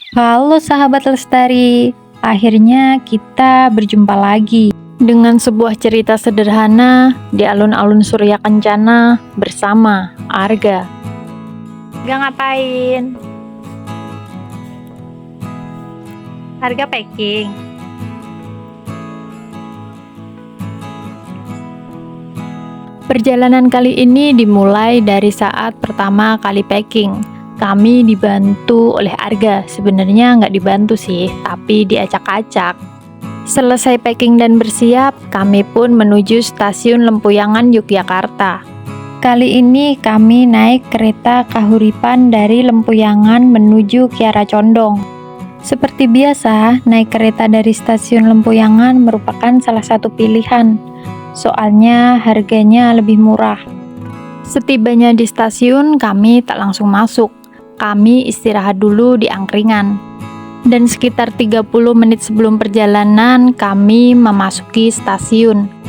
Halo sahabat Lestari, akhirnya kita berjumpa lagi dengan sebuah cerita sederhana di alun-alun Surya Kencana bersama Arga. Gak ngapain? Arga packing. Perjalanan kali ini dimulai dari saat pertama kali packing. Kami dibantu oleh Arga, sebenarnya nggak dibantu sih, tapi diacak-acak. Selesai packing dan bersiap, kami pun menuju stasiun Lempuyangan Yogyakarta. Kali ini kami naik kereta Kahuripan dari Lempuyangan menuju Kiara Condong. Seperti biasa, naik kereta dari stasiun Lempuyangan merupakan salah satu pilihan, soalnya harganya lebih murah. Setibanya di stasiun, kami tak langsung masuk. Kami istirahat dulu di angkringan. Dan sekitar 30 menit sebelum perjalanan, kami memasuki stasiun.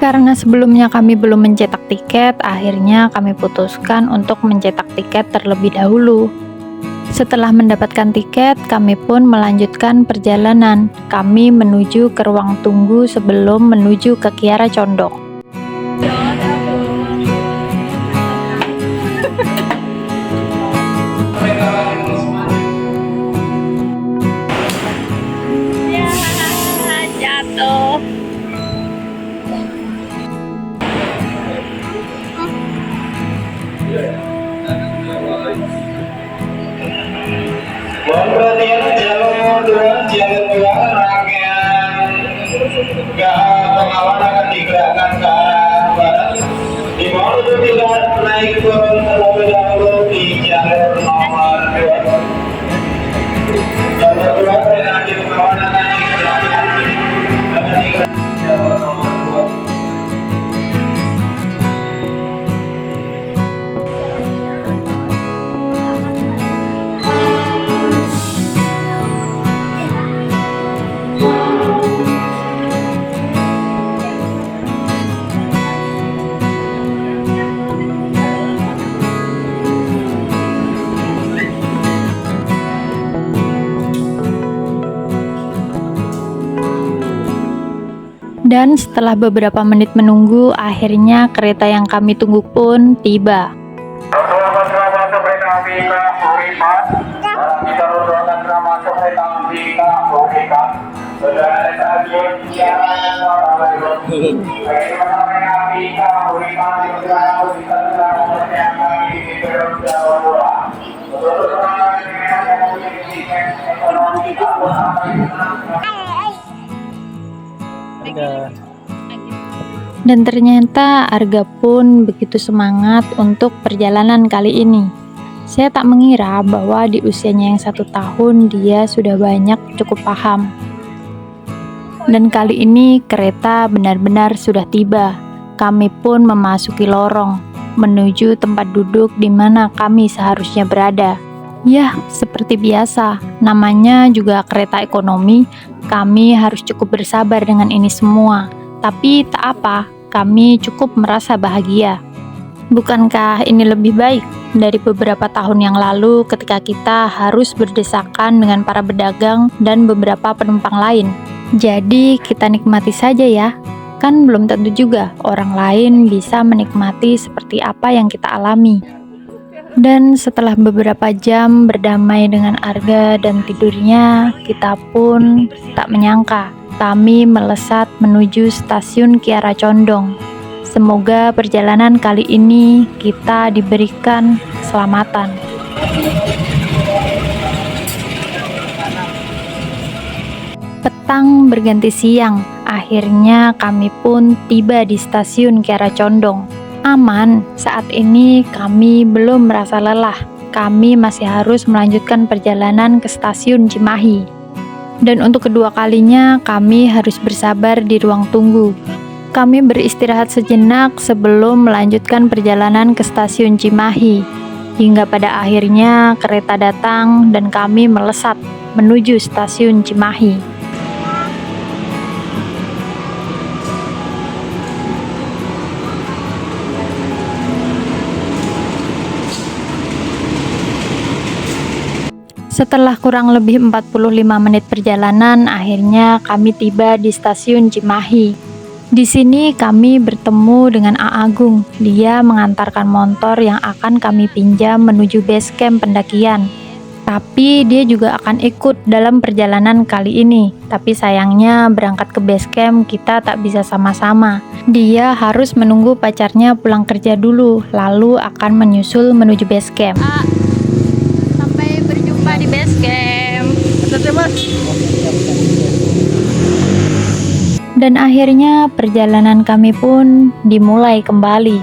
Karena sebelumnya kami belum mencetak tiket, akhirnya kami putuskan untuk mencetak tiket terlebih dahulu. Setelah mendapatkan tiket, kami pun melanjutkan perjalanan. Kami menuju ke ruang tunggu sebelum menuju ke Kiara Condong. Jatuh. Mohon perhatian jalur mundur, jalur belakang rangkaian pengawan akan digerakkan ke arah barat. Dimohon untuk tidak naik turun terlebih dahulu di jalur nomor 2. Jalur 2 kereta api pengawan akan digerakkan jalur nomor 2. Dan setelah beberapa menit menunggu, akhirnya kereta yang kami tunggu pun tiba. Selamat kereta api Kahuripan. Kita akan masuk kereta api Kahuripan. Saudara stasiun Kiara Condong. Kereta api Kahuripan di Kiara Condong. Dan ternyata Arga pun begitu semangat untuk perjalanan kali ini. Saya tak mengira bahwa di usianya yang 1 tahun dia sudah banyak cukup paham. Dan kali ini kereta benar-benar sudah tiba. Kami pun memasuki lorong, menuju tempat duduk di mana kami seharusnya berada. Ya, seperti biasa, namanya juga kereta ekonomi, kami harus cukup bersabar dengan ini semua. Tapi tak apa, kami cukup merasa bahagia. Bukankah ini lebih baik dari beberapa tahun yang lalu ketika kita harus berdesakan dengan para pedagang dan beberapa penumpang lain? Jadi kita nikmati saja ya, kan belum tentu juga orang lain bisa menikmati seperti apa yang kita alami. Dan setelah beberapa jam berdamai dengan Arga dan tidurnya, kita pun tak menyangka kami melesat menuju stasiun Kiara Condong. Semoga perjalanan kali ini kita diberikan keselamatan. Petang berganti siang, akhirnya kami pun tiba di stasiun Kiara Condong. Aman, saat ini kami belum merasa lelah. Kami masih harus melanjutkan perjalanan ke stasiun Cimahi. Dan untuk kedua kalinya kami harus bersabar di ruang tunggu. Kami beristirahat sejenak sebelum melanjutkan perjalanan ke stasiun Cimahi. Hingga pada akhirnya kereta datang dan kami melesat menuju stasiun Cimahi. Setelah kurang lebih 45 menit perjalanan, akhirnya kami tiba di stasiun Cimahi. Di sini kami bertemu dengan A Agung. Dia mengantarkan motor yang akan kami pinjam menuju base camp pendakian. Tapi dia juga akan ikut dalam perjalanan kali ini. Tapi sayangnya berangkat ke base camp kita tak bisa sama-sama. Dia harus menunggu pacarnya pulang kerja dulu, lalu akan menyusul menuju base camp. Sampai berjumpa di base camp. Dan akhirnya perjalanan kami pun dimulai kembali.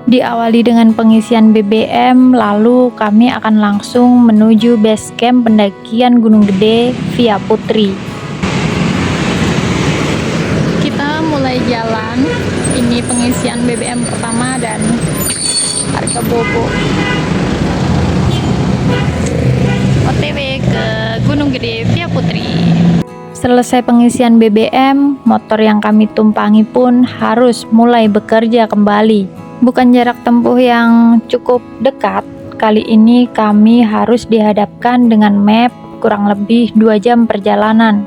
Diawali dengan pengisian BBM, lalu kami akan langsung menuju base camp pendakian Gunung Gede via Putri. Kita mulai jalan. Ini pengisian BBM pertama dan harga bobo. OTW ke Gunung Gede via Putri. Selesai pengisian BBM, motor yang kami tumpangi pun harus mulai bekerja kembali. Bukan jarak tempuh yang cukup dekat, kali ini kami harus dihadapkan dengan map kurang lebih 2 jam perjalanan.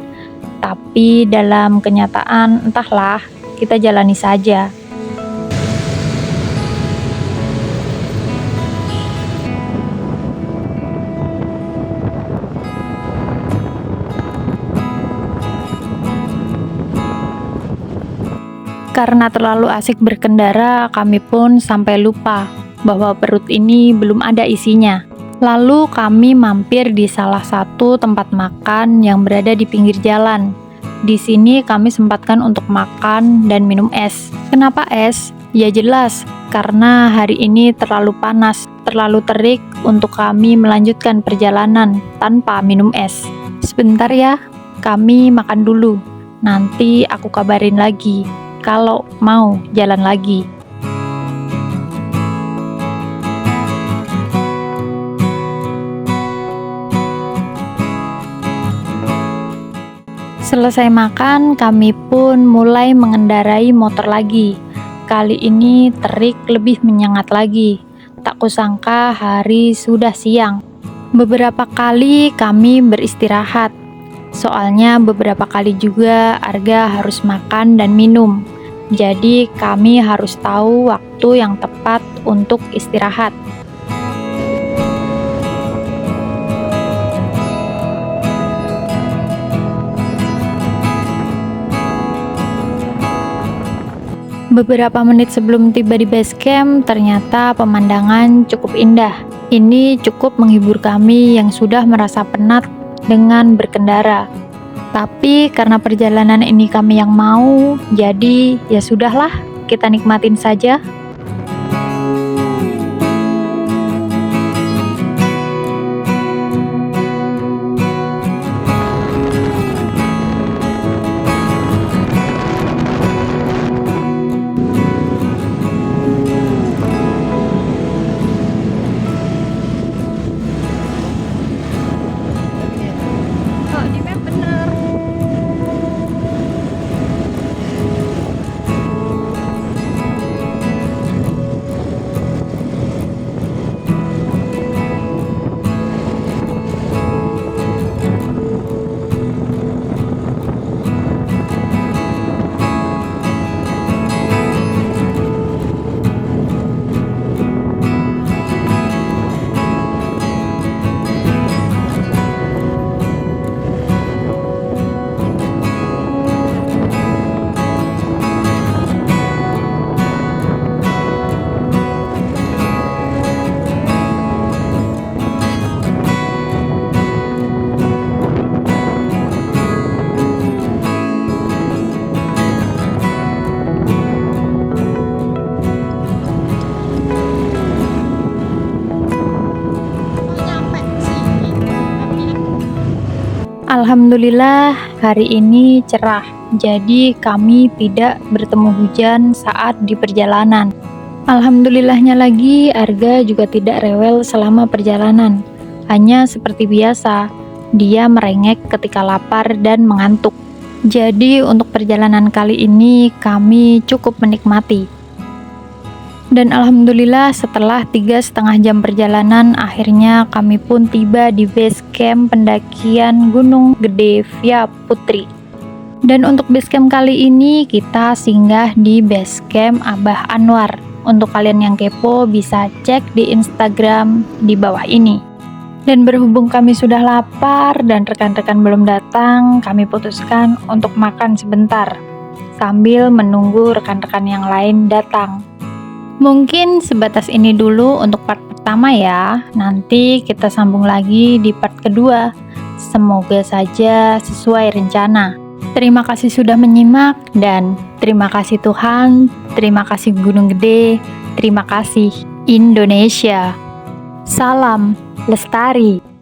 Tapi dalam kenyataan, entahlah, kita jalani saja. Karena terlalu asik berkendara, kami pun sampai lupa bahwa perut ini belum ada isinya. Lalu kami mampir di salah satu tempat makan yang berada di pinggir jalan. Di sini kami sempatkan untuk makan dan minum es. Kenapa es? Ya jelas, karena hari ini terlalu panas, terlalu terik untuk kami melanjutkan perjalanan tanpa minum es. Sebentar ya, kami makan dulu. Nanti aku kabarin lagi kalau mau jalan lagi. Selesai makan, kami pun mulai mengendarai motor lagi. Kali ini terik lebih menyengat lagi. Tak kusangka hari sudah siang. Beberapa kali kami beristirahat. Soalnya beberapa kali juga Arga harus makan dan minum. Jadi kami harus tahu waktu yang tepat untuk istirahat. Beberapa menit sebelum tiba di base camp, ternyata pemandangan cukup indah. Ini cukup menghibur kami yang sudah merasa penat dengan berkendara. Tapi karena perjalanan ini kami yang mau, jadi ya sudahlah, kita nikmatin saja. Oh, di map bener. Alhamdulillah hari ini cerah, jadi kami tidak bertemu hujan saat di perjalanan. Alhamdulillahnya lagi, Arga juga tidak rewel selama perjalanan. Hanya seperti biasa, dia merengek ketika lapar dan mengantuk. Jadi untuk perjalanan kali ini kami cukup menikmati. Dan alhamdulillah setelah 3,5 jam perjalanan, akhirnya kami pun tiba di base camp pendakian Gunung Gede via Putri. Dan untuk base camp kali ini kita singgah di base camp Abah Anwar. Untuk kalian yang kepo bisa cek di Instagram di bawah ini. Dan berhubung kami sudah lapar dan rekan-rekan belum datang, kami putuskan untuk makan sebentar sambil menunggu rekan-rekan yang lain datang. Mungkin sebatas ini dulu untuk part pertama ya. Nanti kita sambung lagi di part kedua. Semoga saja sesuai rencana. Terima kasih sudah menyimak dan terima kasih Tuhan, terima kasih Gunung Gede, terima kasih Indonesia. Salam Lestari.